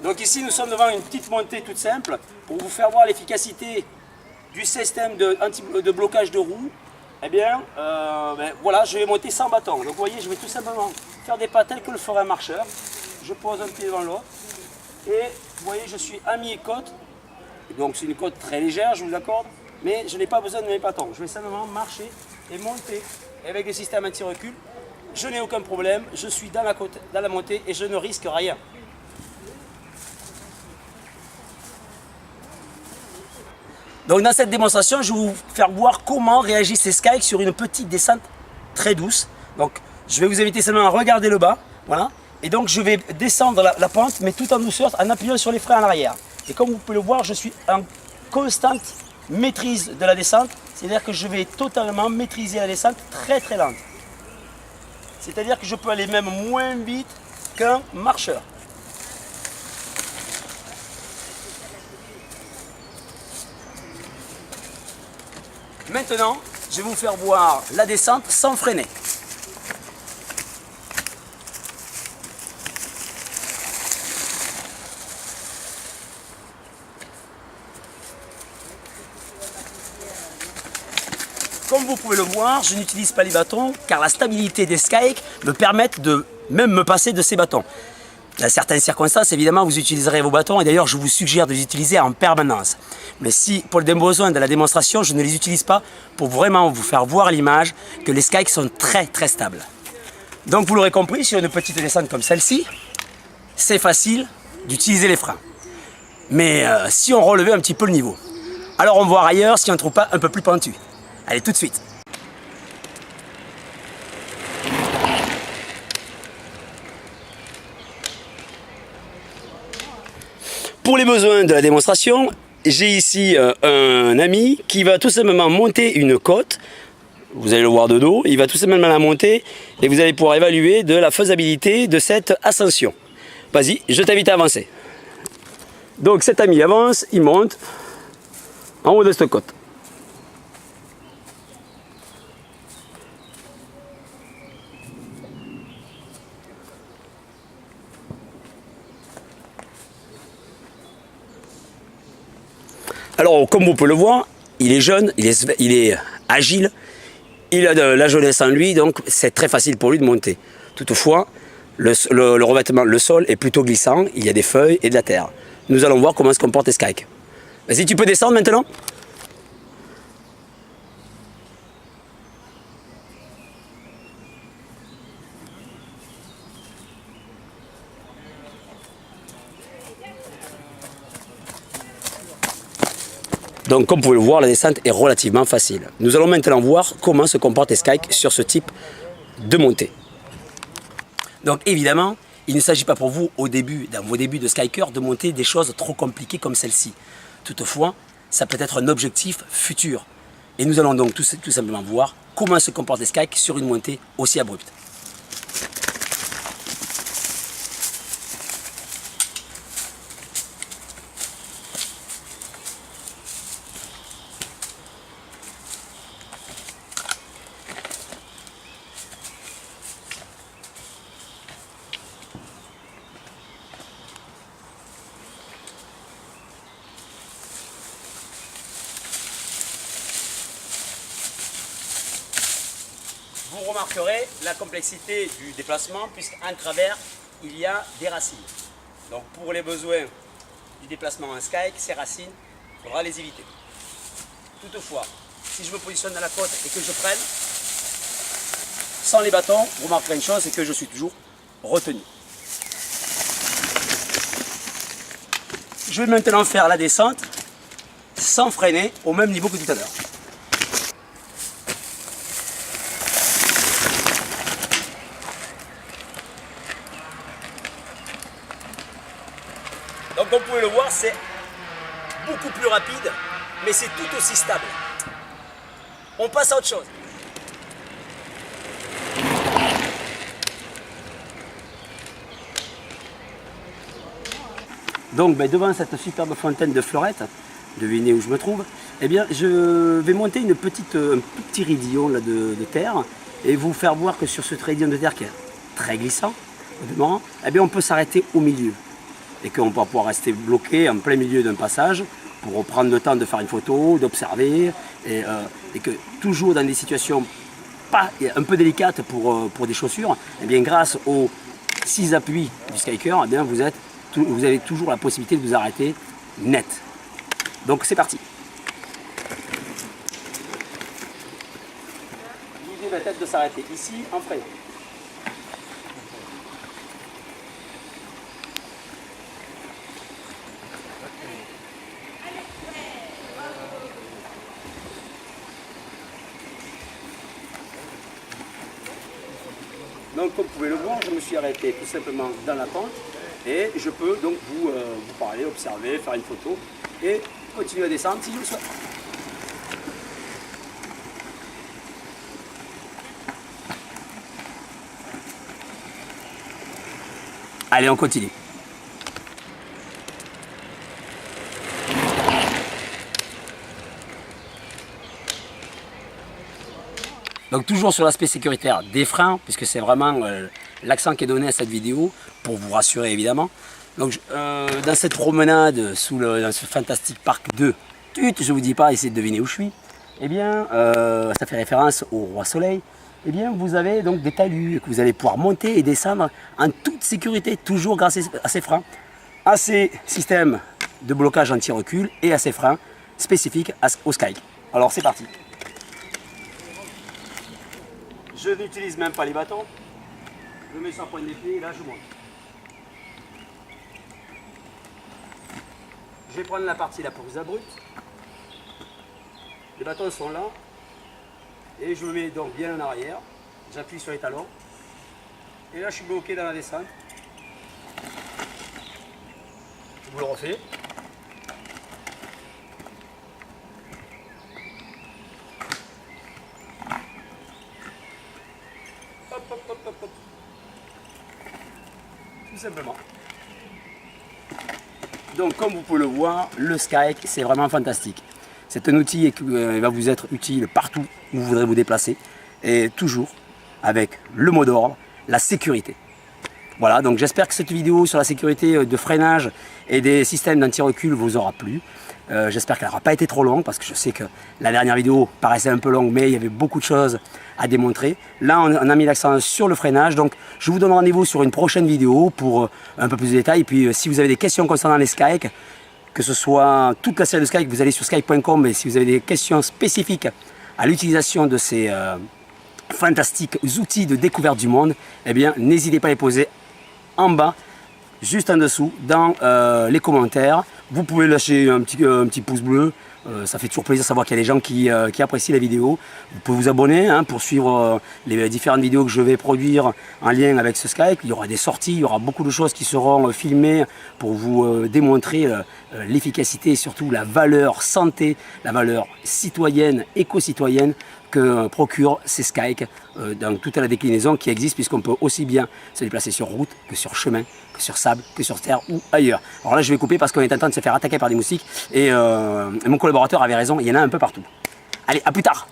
Donc ici nous sommes devant une petite montée toute simple pour vous faire voir l'efficacité du système de blocage de roue. Eh bien, voilà, je vais monter sans bâton. Donc vous voyez, je vais tout simplement faire des pas tels que le ferait un marcheur. Je pose un pied devant l'autre. Et vous voyez, je suis à mi-côte. Donc c'est une côte très légère, je vous accorde. Mais je n'ai pas besoin de mes bâtons. Je vais simplement marcher et monter. Et avec le système anti-recul, je n'ai aucun problème. Je suis dans la montée et je ne risque rien. Donc dans cette démonstration, je vais vous faire voir comment réagissent ces Skyke sur une petite descente très douce. Donc je vais vous inviter seulement à regarder le bas. Voilà. Et donc je vais descendre la pente, mais tout en douceur, en appuyant sur les freins en arrière. Et comme vous pouvez le voir, je suis en constante maîtrise de la descente. C'est-à-dire que je vais totalement maîtriser la descente très très lente. C'est-à-dire que je peux aller même moins vite qu'un marcheur. Maintenant, je vais vous faire voir la descente sans freiner. Comme vous pouvez le voir, je n'utilise pas les bâtons car la stabilité des Skyke me permet de même me passer de ces bâtons. Dans certaines circonstances, évidemment, vous utiliserez vos bâtons et d'ailleurs, je vous suggère de les utiliser en permanence. Mais si, pour le besoin de la démonstration, je ne les utilise pas pour vraiment vous faire voir l'image que les Skyke sont très très stables. Donc, vous l'aurez compris, sur une petite descente comme celle-ci, c'est facile d'utiliser les freins. Mais si on relevait un petit peu le niveau, alors on va voir ailleurs si on ne trouve pas un peu plus pentu. Allez, tout de suite. Pour les besoins de la démonstration, j'ai ici un ami qui va tout simplement monter une côte. Vous allez le voir de dos, il va tout simplement la monter et vous allez pouvoir évaluer de la faisabilité de cette ascension. Vas-y, je t'invite à avancer. Donc cet ami avance, il monte en haut de cette côte. Alors, comme vous pouvez le voir, il est jeune, il est agile, il a de la jeunesse en lui, donc c'est très facile pour lui de monter. Toutefois, le revêtement, le sol est plutôt glissant, il y a des feuilles et de la terre. Nous allons voir comment se comporte les Skyke. Vas-y, tu peux descendre maintenant ? Donc comme vous pouvez le voir, la descente est relativement facile. Nous allons maintenant voir comment se comportent les Skyke sur ce type de montée. Donc évidemment, il ne s'agit pas pour vous, dans vos débuts de Skyker, de monter des choses trop compliquées comme celle-ci. Toutefois, ça peut être un objectif futur. Et nous allons donc tout simplement voir comment se comportent les Skyke sur une montée aussi abrupte. Vous remarquerez la complexité du déplacement puisqu'en travers il y a des racines. Donc pour les besoins du déplacement en Skyke, ces racines, il faudra les éviter. Toutefois, si je me positionne dans la côte et que je freine, sans les bâtons, vous remarquerez une chose, c'est que je suis toujours retenu. Je vais maintenant faire la descente sans freiner au même niveau que tout à l'heure. Donc comme vous pouvez le voir, c'est beaucoup plus rapide, mais c'est tout aussi stable. On passe à autre chose. Donc devant cette superbe fontaine de fleurettes, devinez où je me trouve, eh bien je vais monter un petit raidillon là, de terre et vous faire voir que sur ce raidillon de terre qui est très glissant, au demeurant, eh bien on peut s'arrêter au milieu. et qu'on va pouvoir rester bloqué en plein milieu d'un passage pour prendre le temps de faire une photo, d'observer et que toujours dans des situations un peu délicates pour des chaussures, et bien grâce aux 6 appuis du Skyker, eh bien vous avez toujours la possibilité de vous arrêter net. Donc c'est parti. L'idée va être de s'arrêter ici en frein. Donc comme vous pouvez le voir, je me suis arrêté tout simplement dans la pente et je peux donc vous parler, observer, faire une photo et continuer à descendre si je le souhaite. Allez, on continue. Donc toujours sur l'aspect sécuritaire des freins, puisque c'est vraiment l'accent qui est donné à cette vidéo, pour vous rassurer évidemment. Donc dans cette promenade dans ce fantastique parc de Tut, je vous dis pas, essayez de deviner où je suis, eh bien ça fait référence au Roi Soleil. Eh bien vous avez donc des talus que vous allez pouvoir monter et descendre en toute sécurité, toujours grâce à ces freins, à ces systèmes de blocage anti-recul et à ces freins spécifiques au Sky. Alors c'est parti. Je n'utilise même pas les bâtons. Je mets sur la pointe des pieds et là je monte. Je vais prendre la partie la plus abrupte. Les bâtons sont là. Et je me mets donc bien en arrière. J'appuie sur les talons. Et là je suis bloqué dans la descente. Je vous le refais. Hop, hop, hop, hop, hop. Tout simplement. Donc comme vous pouvez le voir, le Skyke c'est vraiment fantastique. C'est un outil qui va vous être utile partout où vous voudrez vous déplacer et toujours avec le mot d'ordre, la sécurité. Voilà, donc j'espère que cette vidéo sur la sécurité de freinage et des systèmes d'anti-recul vous aura plu. J'espère qu'elle n'aura pas été trop longue parce que je sais que la dernière vidéo paraissait un peu longue mais il y avait beaucoup de choses à démontrer. Là on a mis l'accent sur le freinage, donc je vous donne rendez-vous sur une prochaine vidéo pour un peu plus de détails. Et puis si vous avez des questions concernant les Skyke, que ce soit toute la série de Skyke, vous allez sur skyke.com, et si vous avez des questions spécifiques à l'utilisation de ces fantastiques outils de découverte du monde, eh bien n'hésitez pas à les poser en bas, juste en dessous, dans les commentaires. Vous pouvez lâcher un petit pouce bleu, ça fait toujours plaisir de savoir qu'il y a des gens qui apprécient la vidéo. Vous pouvez vous abonner pour suivre les différentes vidéos que je vais produire en lien avec ce Skype. Il y aura des sorties, il y aura beaucoup de choses qui seront filmées pour vous démontrer l'efficacité et surtout la valeur santé, la valeur citoyenne, éco-citoyenne que procure ces Skyke dans toute la déclinaison qui existe, puisqu'on peut aussi bien se déplacer sur route que sur chemin, que sur sable, que sur terre ou ailleurs. Alors là je vais couper parce qu'on est en train de se faire attaquer par des moustiques et mon collaborateur avait raison, il y en a un peu partout. Allez, à plus tard!